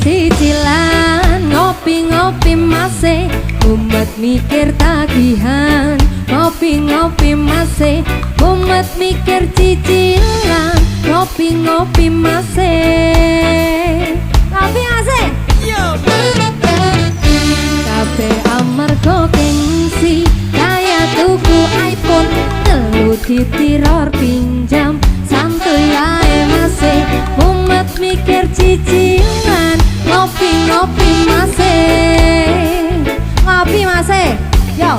cicilan ngopi-ngopi masih mumet mikir tagihan ngopi-ngopi masih mumet mikir cicilan ngopi-ngopi masih ngopi masih kabeh amarga gengsi kaya tuku iPhone telu ditiror pinjam santuy ae masih mumet mikir cicilan ngopi-ngopi masih ngopi masih yo